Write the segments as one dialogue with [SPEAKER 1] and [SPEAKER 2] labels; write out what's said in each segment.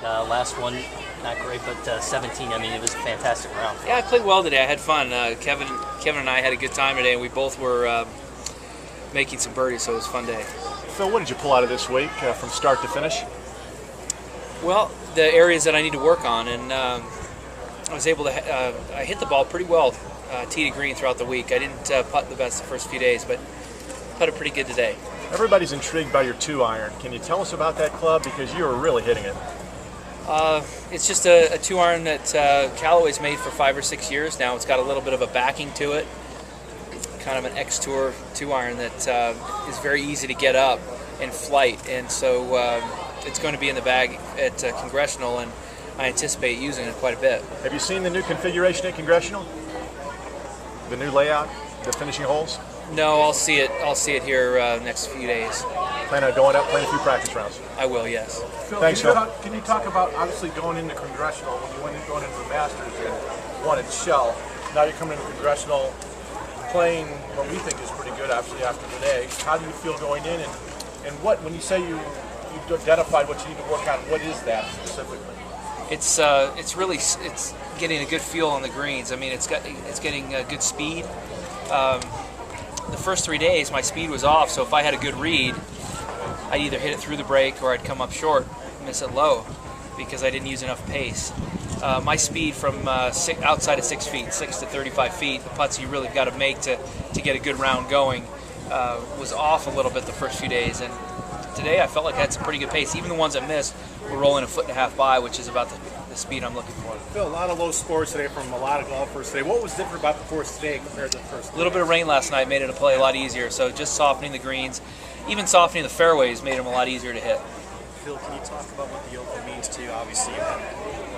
[SPEAKER 1] Last one, not great, but 17. I mean, it was a fantastic round.
[SPEAKER 2] Yeah, I played well today. I had fun. Kevin and I had a good time today, and we both were making some birdies, so it was a fun day.
[SPEAKER 3] Phil, what did you pull out of this week from start to finish?
[SPEAKER 2] Well, the areas that I need to work on, and I was able to. I hit the ball pretty well, tee to green throughout the week. I didn't putt the best the first few days, but putted pretty good today.
[SPEAKER 3] Everybody's intrigued by your 2-iron. Can you tell us about that club, because you were really hitting it?
[SPEAKER 2] It's just a 2-iron that Callaway's made for 5 or 6 years now. It's got a little bit of a backing to it, kind of an X-Tour 2-iron that is very easy to get up in flight, and so it's going to be in the bag at Congressional, and I anticipate using it quite a bit.
[SPEAKER 3] Have you seen the new configuration at Congressional? The new layout, the finishing holes?
[SPEAKER 2] No, I'll see it. I'll see it here next few days.
[SPEAKER 3] Plan on going up, playing a few practice rounds?
[SPEAKER 2] I will, yes.
[SPEAKER 3] Phil, thanks, Phil.
[SPEAKER 4] Can you talk about, obviously, going into Congressional, when you went going into the Masters and won at Shell, now you're coming into Congressional, playing what we think is pretty good, actually, after today. How do you feel going in, and what, when you say you've identified what you need to work on, what is that specifically?
[SPEAKER 2] It's really getting a good feel on the greens. I mean, it's getting good speed. The first 3 days, my speed was off, so if I had a good read, I'd either hit it through the break or I'd come up short, miss it low, because I didn't use enough pace. My speed from outside of 6 feet, 6 to 35 feet, the putts you really got to make to get a good round going, was off a little bit the first few days. And today I felt like I had some pretty good pace. Even the ones I missed were rolling 1.5 feet by, which is about the speed I'm looking for.
[SPEAKER 5] Phil, a lot of low scores today from a lot of golfers today. What was different about the course today compared to the first?
[SPEAKER 2] A little bit of rain last night made it a play a lot easier, so just softening the greens, even softening the fairways made them a lot easier to hit.
[SPEAKER 6] Phil, can you talk about what the Open means to you? Obviously, you had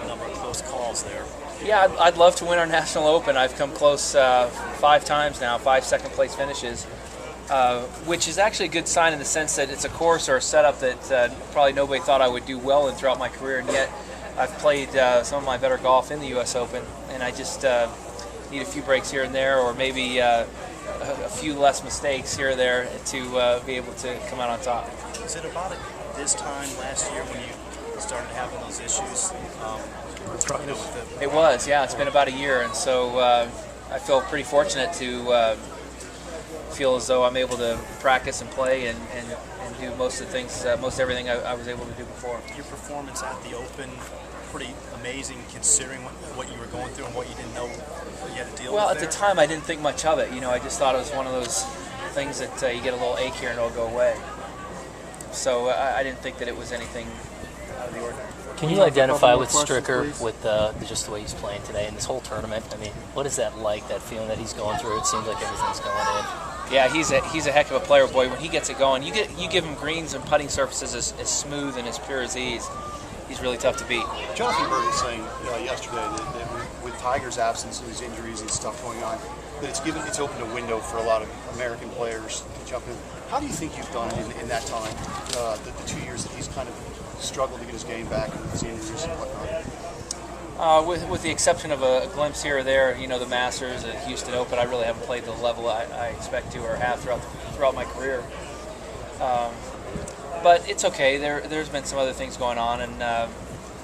[SPEAKER 6] a number of close calls there.
[SPEAKER 2] Yeah, I'd love to win our National Open. I've come close 5 times now, 5 second-place finishes, which is actually a good sign in the sense that it's a course or a setup that probably nobody thought I would do well in throughout my career, and yet I've played some of my better golf in the U.S. Open, and I just need a few breaks here and there, or maybe a few less mistakes here or there to be able to come out on top.
[SPEAKER 6] Was it about this time last year when you started having those issues?
[SPEAKER 2] It was, yeah. It's been about a year, and so I feel pretty fortunate to feel as though I'm able to practice and play and do most of the things, most everything I was able to do before.
[SPEAKER 6] Your performance at the Open, pretty amazing considering what you were going through and what you didn't know you had to deal with.
[SPEAKER 2] Well, at the time I didn't think much of it. You know, I just thought it was one of those things that you get a little ache here and it'll go away. So I didn't think that it was anything out of the ordinary.
[SPEAKER 1] Can you identify with Stricker with just the way he's playing today in this whole tournament? I mean, what is that like, that feeling that he's going through? It seems like everything's going in.
[SPEAKER 2] Yeah, he's a heck of a player, boy. When he gets it going, you give him greens and putting surfaces as smooth and as pure as he's really tough to beat.
[SPEAKER 7] Jonathan Bird was saying yesterday that with Tiger's absence and his injuries and stuff going on, that it's opened a window for a lot of American players to jump in. How do you think you've done in that time, the 2 years that he's kind of struggled to get his game back with his injuries and whatnot?
[SPEAKER 2] With the exception of a glimpse here or there, you know, the Masters, the Houston Open, I really haven't played the level I expect to or have throughout my career. But it's okay. There's been some other things going on, and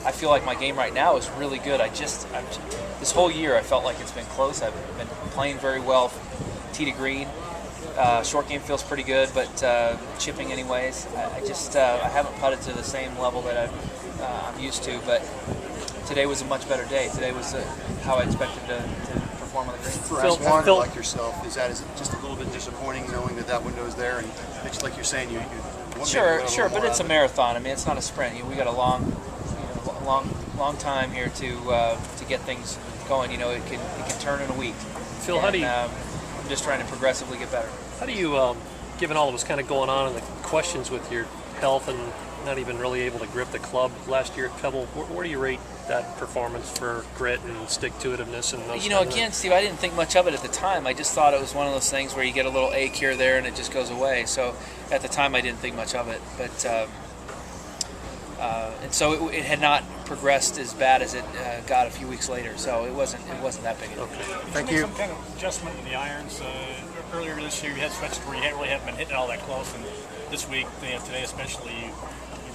[SPEAKER 2] I feel like my game right now is really good. This whole year I felt like it's been close. I've been playing very well, tee to green. Short game feels pretty good, but chipping anyways. I haven't putted to the same level that I'm used to, but today was a much better day. Today was how I expected to perform on the green.
[SPEAKER 7] For a smarter like yourself, is it just a little bit disappointing knowing that window is there, and it's like you're saying, you
[SPEAKER 2] Sure, but it's a marathon. I mean, it's not a sprint. We got a long time here to get things going. You know, it can turn in a week.
[SPEAKER 8] Phil,
[SPEAKER 2] and,
[SPEAKER 8] how do you?
[SPEAKER 2] I'm just trying to progressively get better.
[SPEAKER 8] How do you, given all that was kind of going on and the questions with your health and not even really able to grip the club last year at Pebble, where do you rate that performance for grit and stick-to-itiveness and those?
[SPEAKER 2] You know, again, Steve, I didn't think much of it at the time. I just thought it was one of those things where you get a little ache here or there and it just goes away. So at the time, I didn't think much of it, but and so it had not progressed as bad as it got a few weeks later. So it wasn't that big.
[SPEAKER 8] Okay.
[SPEAKER 4] Thank you. Some kind of adjustment in the irons. Earlier this year, you had stretches where you really haven't been hitting it all that close, and this week, today especially,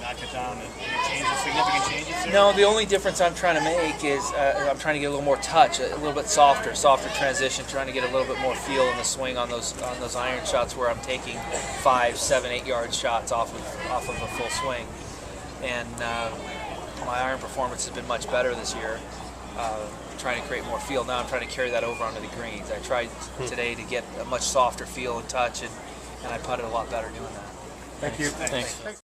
[SPEAKER 5] knock it down? And any significant changes there?
[SPEAKER 2] No, the only difference I'm trying to make is I'm trying to get a little more touch, a little bit softer transition, trying to get a little bit more feel in the swing on those iron shots where I'm taking 5, 7, 8 yard shots off of a full swing. And my iron performance has been much better this year. Trying to create more feel. Now I'm trying to carry that over onto the greens. I tried today to get a much softer feel and touch, and I putted a lot better doing that.
[SPEAKER 3] Thank you.
[SPEAKER 1] Thanks.